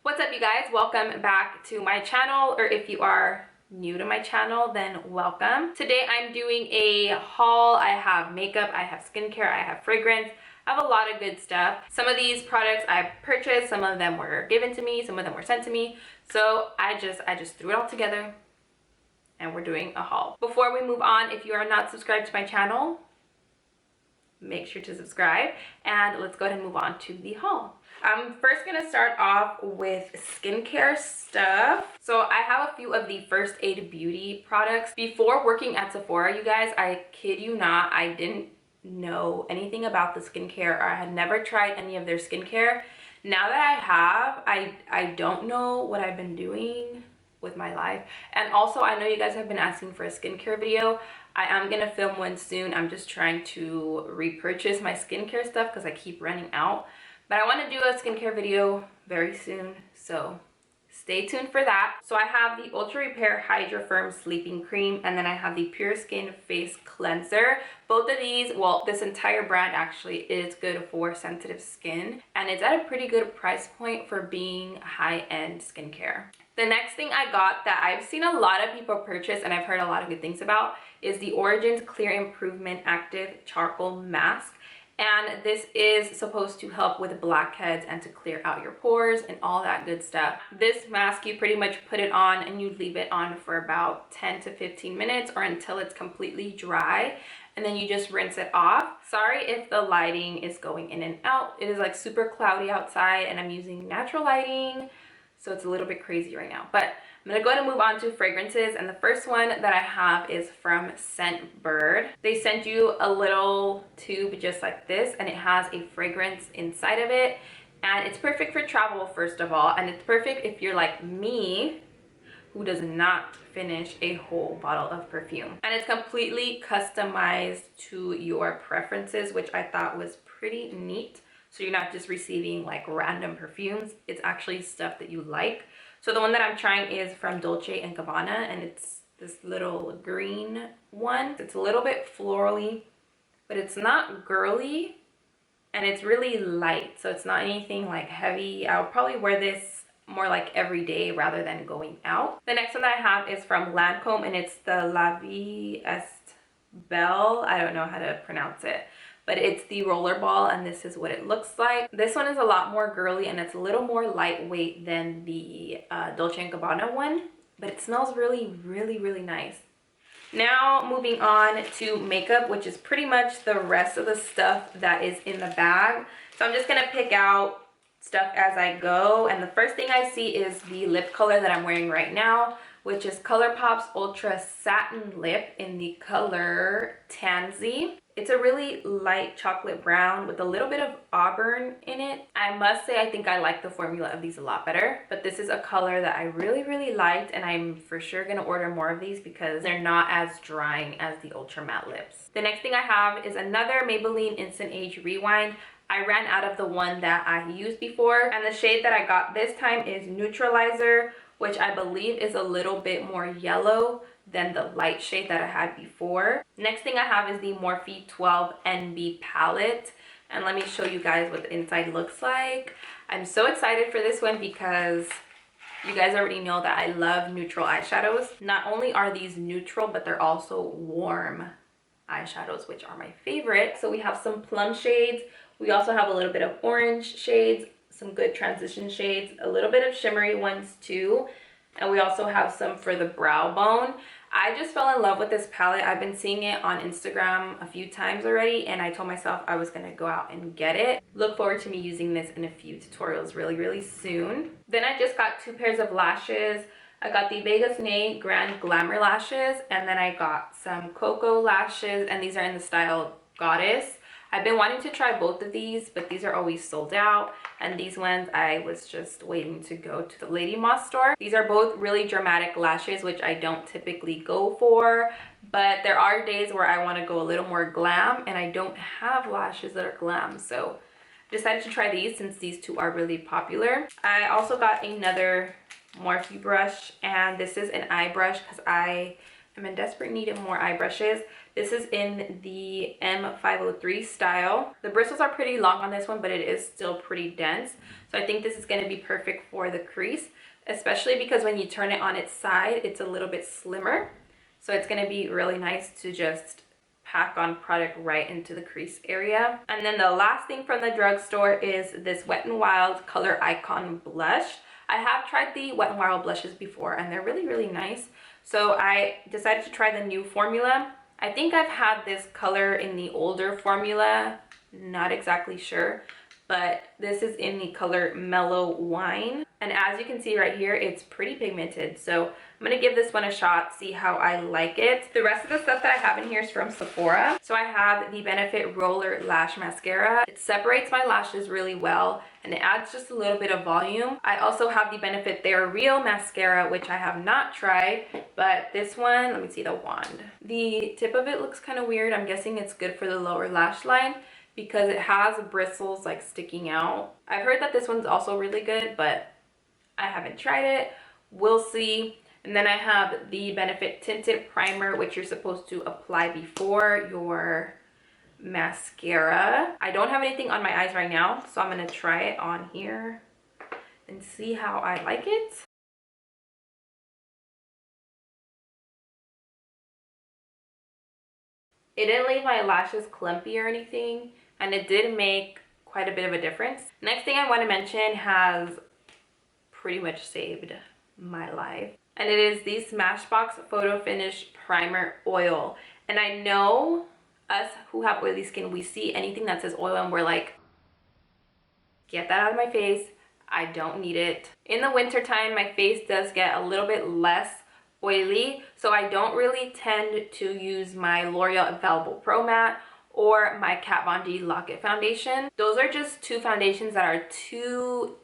What's up, you guys? Welcome back to my channel, or if you are new to my channel, then welcome. Today I'm doing a haul. I have makeup, I have skincare, I have fragrance. I have a lot of good stuff. Some of these products I've purchased, some of them were given to me, some of them were sent to me. So I just threw it all together and we're doing a haul. Before we move on, if you are not subscribed to my channel, make sure to subscribe, and let's go ahead and move on to the haul. I'm first gonna start off with skincare stuff. So I have a few of the First Aid Beauty products. Before working at Sephora, you guys, I kid you not, I didn't know anything about the skincare, or I had never tried any of their skincare. Now that I have, I don't know what I've been doing with my life. And also, I know you guys have been asking for a skincare video. I am gonna film one soon. I'm just trying to repurchase my skincare stuff because I keep running out. But I want to do a skincare video very soon, so stay tuned for that. So I have the Ultra Repair Hydra Firm Sleeping Cream, and then I have the Pure Skin Face Cleanser. Both of these, well, this entire brand actually is good for sensitive skin, and it's at a pretty good price point for being high-end skincare. The next thing I got that I've seen a lot of people purchase and I've heard a lot of good things about is the Origins Clear Improvement Active Charcoal Mask. And this is supposed to help with blackheads and to clear out your pores and all that good stuff. This mask, you pretty much put it on and you leave it on for about 10 to 15 minutes or until it's completely dry, and then you just rinse it off. Sorry if the lighting is going in and out. It is like super cloudy outside and I'm using natural lighting, so it's a little bit crazy right now. But I'm gonna go ahead and move on to fragrances, and the first one that I have is from Scentbird. They send you a little tube just like this, and it has a fragrance inside of it, and it's perfect for travel, first of all, and it's perfect if you're like me, who does not finish a whole bottle of perfume. And it's completely customized to your preferences, which I thought was pretty neat. So you're not just receiving like random perfumes, it's actually stuff that you like. So the one that I'm trying is from Dolce Gabbana, and it's this little green one. It's a little bit florally, but it's not girly, and it's really light. So it's not anything like heavy. I'll probably wear this more like every day rather than going out. The next one that I have is from Lancome, and it's the Vie Est Belle. I don't know how to pronounce it, but it's the Rollerball, and this is what it looks like. This one is a lot more girly, and it's a little more lightweight than the Dolce & Gabbana one, but it smells really, really, really nice. Now moving on to makeup, which is pretty much the rest of the stuff that is in the bag. So I'm just gonna pick out stuff as I go, and the first thing I see is the lip color that I'm wearing right now, which is Colourpop's Ultra Satin Lip in the color Tansy. It's a really light chocolate brown with a little bit of auburn in it. I must say, I think I like the formula of these a lot better, but this is a color that I really, really liked, and I'm for sure gonna order more of these because they're not as drying as the Ultra Matte lips. The next thing I have is another Maybelline Instant Age Rewind. I ran out of the one that I used before, and the shade that I got this time is Neutralizer, which I believe is a little bit more yellow than the light shade that I had before. Next thing I have is the Morphe 12 NB palette, and let me show you guys what the inside looks like. I'm so excited for this one because you guys already know that I love neutral eyeshadows. Not only are these neutral, but they're also warm eyeshadows, which are my favorite. So we have some plum shades. We also have a little bit of orange shades, some good transition shades, a little bit of shimmery ones too. And we also have some for the brow bone. I just fell in love with this palette. I've been seeing it on Instagram a few times already, and I told myself I was gonna go out and get it. Look forward to me using this in a few tutorials really, really soon. Then I just got two pairs of lashes. I got the Vegas Nay Grand Glamour lashes, and then I got some Koko lashes, and these are in the style Goddess. I've been wanting to try both of these, but these are always sold out, and these ones I was just waiting to go to the Lady Moss store. These are both really dramatic lashes, which I don't typically go for, but there are days where I want to go a little more glam, and I don't have lashes that are glam, so I decided to try these since these two are really popular. I also got another Morphe brush, and this is an eye brush because I am in desperate need of more eye brushes. This is in the M503 style. The bristles are pretty long on this one, but it is still pretty dense. So I think this is going to be perfect for the crease, especially because when you turn it on its side, it's a little bit slimmer. So it's going to be really nice to just pack on product right into the crease area. And then the last thing from the drugstore is this Wet n Wild Color Icon blush. I have tried the Wet n Wild blushes before and they're really, really nice. So I decided to try the new formula. I think I've had this color in the older formula, not exactly sure, but this is in the color Mellow Wine. And as you can see right here, it's pretty pigmented. So I'm gonna give this one a shot, see how I like it. The rest of the stuff that I have in here is from Sephora. So I have the Benefit Rollerlash Mascara. It separates my lashes really well and it adds just a little bit of volume. I also have the Benefit They're Real Mascara, which I have not tried, but this one, let me see the wand. The tip of it looks kind of weird. I'm guessing it's good for the lower lash line because it has bristles like sticking out. I've heard that this one's also really good, but I haven't tried it. We'll see. And then I have the Benefit Tinted Primer, which you're supposed to apply before your mascara. I don't have anything on my eyes right now, so I'm gonna try it on here and see how I like it. It didn't leave my lashes clumpy or anything, and it did make quite a bit of a difference. Next thing I want to mention has pretty much saved my life, and it is the Smashbox Photo Finish Primer Oil. And I know us who have oily skin, we see anything that says oil and we're like, get that out of my face, I don't need it. In the winter time, my face does get a little bit less oily, so I don't really tend to use my L'Oreal Infallible Pro Matte or my Kat Von D Lock It foundation. Those are just two foundations that are too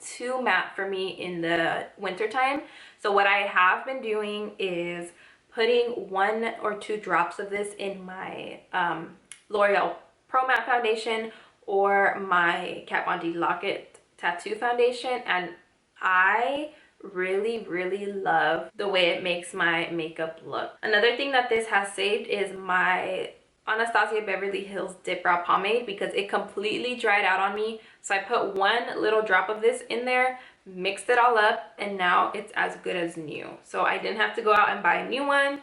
matte for me in the winter time. So what I have been doing is putting 1 or 2 drops of this in my L'Oreal Pro Matte foundation or my Kat Von D Lock It Tattoo foundation, and I really love the way it makes my makeup look. Another thing that this has saved is my Anastasia Beverly Hills Dip Brow Pomade, because it completely dried out on me. So I put 1 little drop of this in there, mixed it all up, and now it's as good as new. So I didn't have to go out and buy a new one.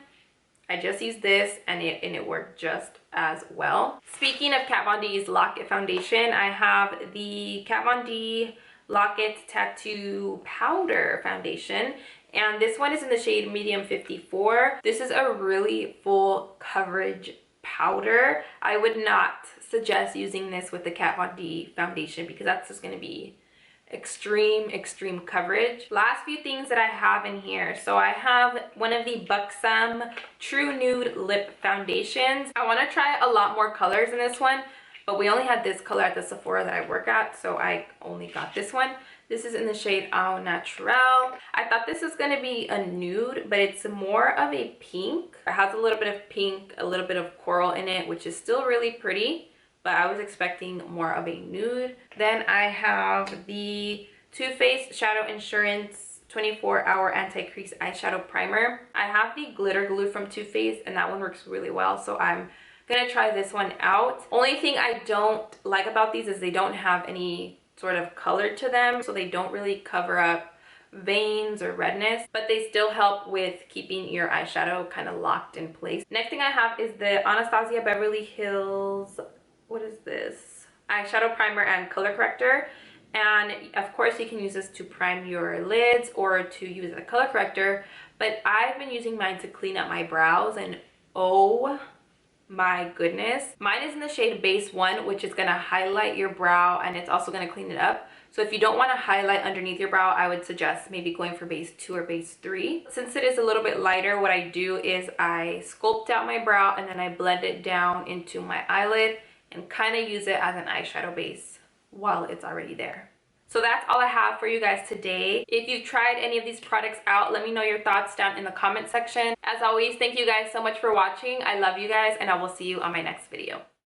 I just used this and it worked just as well. Speaking of Kat Von D's Lock It foundation, I have the Kat Von D Lock It Tattoo Powder foundation, and this one is in the shade Medium 54. This is a really full coverage powder. I would not suggest using this with the Kat Von D foundation because that's just going to be extreme coverage. Last few things that I have in here. So I have one of the Buxom True Nude Lip Foundations. I want to try a lot more colors in this one, but we only had this color at the Sephora that I work at, so I only got this one. This is in the shade Au Naturel. I thought this was going to be a nude, but it's more of a pink. It has a little bit of pink, a little bit of coral in it, which is still really pretty, but I was expecting more of a nude. Then I have the Too Faced Shadow Insurance 24-Hour Anti-Crease Eyeshadow Primer. I have the glitter glue from Too Faced, and that one works really well, so I'm gonna try this one out. Only thing I don't like about these is they don't have any sort of color to them, so they don't really cover up veins or redness, but they still help with keeping your eyeshadow kind of locked in place. Next thing I have is the Anastasia Beverly Hills, what is this? Eyeshadow primer and color corrector. And of course you can use this to prime your lids or to use as a color corrector, but I've been using mine to clean up my brows, and oh my goodness, mine is in the shade Base 1, which is going to highlight your brow and it's also going to clean it up. So if you don't want to highlight underneath your brow, I would suggest maybe going for Base 2 or Base 3. Since it is a little bit lighter, what I do is I sculpt out my brow and then I blend it down into my eyelid and kind of use it as an eyeshadow base while it's already there. So that's all I have for you guys today. If you've tried any of these products out, let me know your thoughts down in the comment section. As always, thank you guys so much for watching. I love you guys, and I will see you on my next video.